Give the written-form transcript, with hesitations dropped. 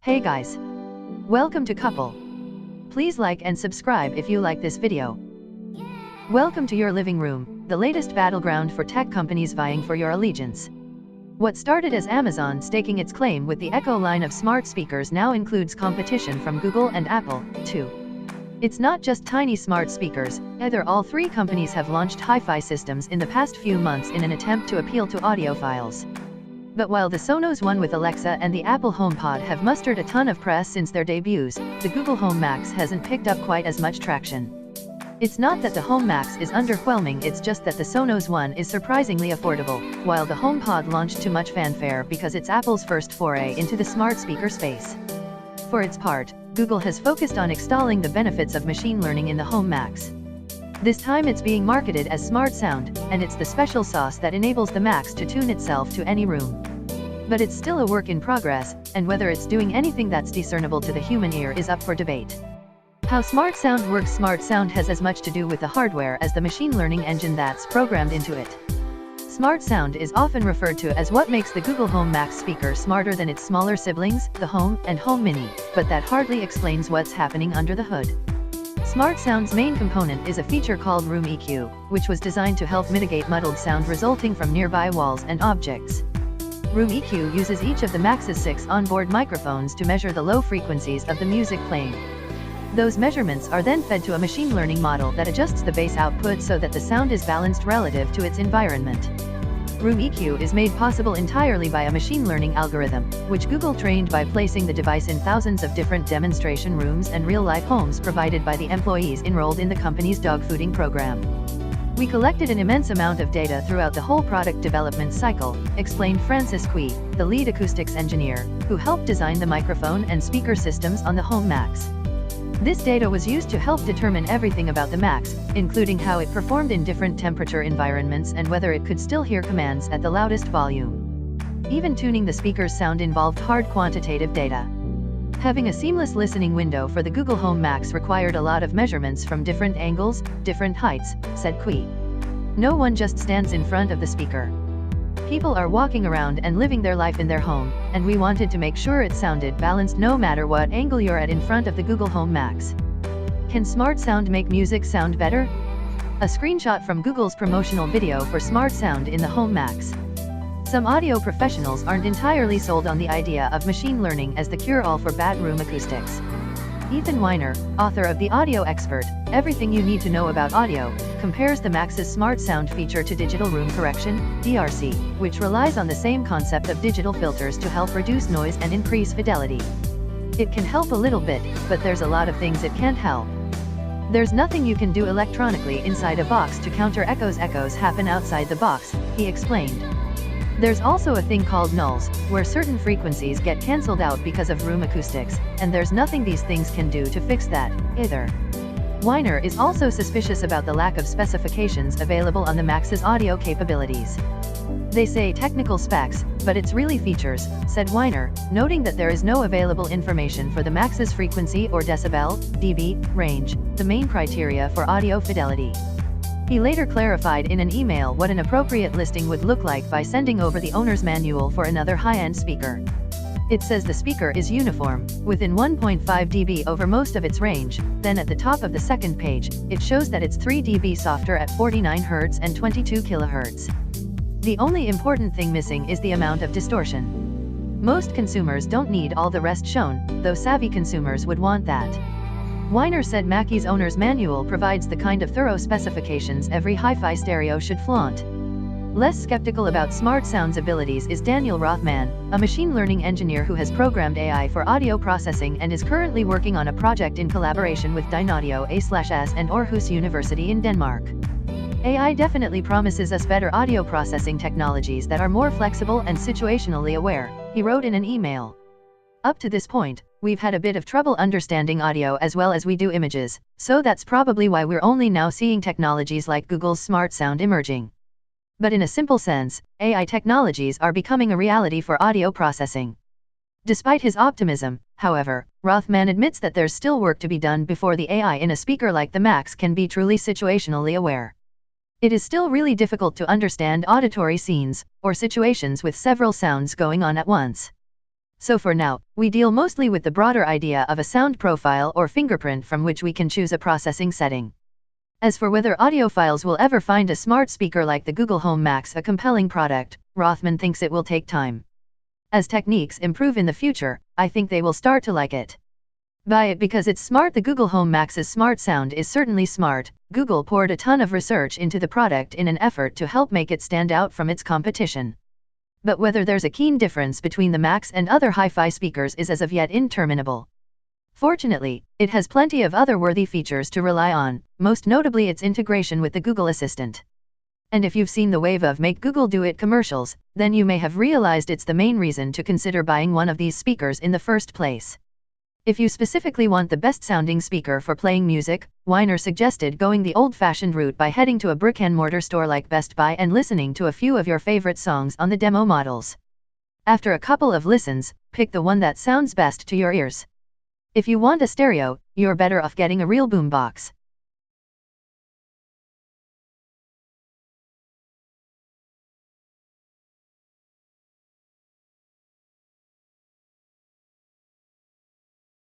Hey guys! Welcome to Couple. Please like and subscribe if you like this video. Welcome to your living room, the latest battleground for tech companies vying for your allegiance. What started as Amazon staking its claim with the Echo line of smart speakers now includes competition from Google and Apple, too. It's not just tiny smart speakers, either. All three companies have launched hi-fi systems in the past few months in an attempt to appeal to audiophiles. But while the Sonos One with Alexa and the Apple HomePod have mustered a ton of press since their debuts, the Google Home Max hasn't picked up quite as much traction. It's not that the Home Max is underwhelming, it's just that the Sonos One is surprisingly affordable, while the HomePod launched to much fanfare because it's Apple's first foray into the smart speaker space. For its part, Google has focused on extolling the benefits of machine learning in the Home Max. This time it's being marketed as Smart Sound, and it's the special sauce that enables the Max to tune itself to any room. But it's still a work in progress, and whether it's doing anything that's discernible to the human ear is up for debate. How Smart Sound works: Smart Sound has as much to do with the hardware as the machine learning engine that's programmed into it. Smart Sound is often referred to as what makes the Google Home Max speaker smarter than its smaller siblings, the Home and Home Mini, but that hardly explains what's happening under the hood. Smart Sound's main component is a feature called Room EQ, which was designed to help mitigate muddled sound resulting from nearby walls and objects. Room EQ uses each of the Max's 6 onboard microphones to measure the low frequencies of the music playing. Those measurements are then fed to a machine learning model that adjusts the bass output so that the sound is balanced relative to its environment. Room EQ is made possible entirely by a machine learning algorithm, which Google trained by placing the device in thousands of different demonstration rooms and real-life homes provided by the employees enrolled in the company's dogfooding program. We collected an immense amount of data throughout the whole product development cycle, explained Francis Cui, the lead acoustics engineer, who helped design the microphone and speaker systems on the Home Max. This data was used to help determine everything about the Max, including how it performed in different temperature environments and whether it could still hear commands at the loudest volume. Even tuning the speaker's sound involved hard quantitative data. Having a seamless listening window for the Google Home Max required a lot of measurements from different angles, different heights, said Cui. No one just stands in front of the speaker. People are walking around and living their life in their home, and we wanted to make sure it sounded balanced no matter what angle you're at in front of the Google Home Max. Can Smart Sound make music sound better? A screenshot from Google's promotional video for Smart Sound in the Home Max. Some audio professionals aren't entirely sold on the idea of machine learning as the cure-all for bad room acoustics. Ethan Weiner, author of The Audio Expert, Everything You Need to Know About Audio, compares the Max's Smart Sound feature to digital room correction, DRC, which relies on the same concept of digital filters to help reduce noise and increase fidelity. It can help a little bit, but there's a lot of things it can't help. There's nothing you can do electronically inside a box to counter echoes. Echoes happen outside the box, he explained. There's also a thing called nulls, where certain frequencies get cancelled out because of room acoustics, and there's nothing these things can do to fix that, either. Weiner is also suspicious about the lack of specifications available on the Max's audio capabilities. They say technical specs, but it's really features, said Weiner, noting that there is no available information for the Max's frequency or decibel, dB, range, the main criteria for audio fidelity. He later clarified in an email what an appropriate listing would look like by sending over the owner's manual for another high-end speaker. It says the speaker is uniform, within 1.5 dB over most of its range. Then at the top of the second page, it shows that it's 3 dB softer at 49 Hz and 22 kHz. The only important thing missing is the amount of distortion. Most consumers don't need all the rest shown, though savvy consumers would want that. Weiner said Mackie's owner's manual provides the kind of thorough specifications every hi-fi stereo should flaunt. Less skeptical about Smart Sound's abilities is Daniel Rothman, a machine learning engineer who has programmed AI for audio processing and is currently working on a project in collaboration with Dynaudio A/S and Aarhus University in Denmark. AI definitely promises us better audio processing technologies that are more flexible and situationally aware, he wrote in an email. Up to this point, we've had a bit of trouble understanding audio as well as we do images, so that's probably why we're only now seeing technologies like Google's Smart Sound emerging. But in a simple sense, AI technologies are becoming a reality for audio processing. Despite his optimism, however, Rothman admits that there's still work to be done before the AI in a speaker like the Max can be truly situationally aware. It is still really difficult to understand auditory scenes, or situations with several sounds going on at once. So for now, we deal mostly with the broader idea of a sound profile or fingerprint from which we can choose a processing setting. As for whether audiophiles will ever find a smart speaker like the Google Home Max a compelling product, Rothman thinks it will take time. As techniques improve in the future, I think they will start to like it. Buy it because it's smart. The Google Home Max's smart sound is certainly smart. Google poured a ton of research into the product in an effort to help make it stand out from its competition. But whether there's a keen difference between the Max and other hi-fi speakers is as of yet interminable. Fortunately, it has plenty of other worthy features to rely on, most notably its integration with the Google Assistant. And if you've seen the wave of Make Google Do It commercials, then you may have realized it's the main reason to consider buying one of these speakers in the first place. If you specifically want the best-sounding speaker for playing music, Weiner suggested going the old-fashioned route by heading to a brick-and-mortar store like Best Buy and listening to a few of your favorite songs on the demo models. After a couple of listens, pick the one that sounds best to your ears. If you want a stereo, you're better off getting a real boombox.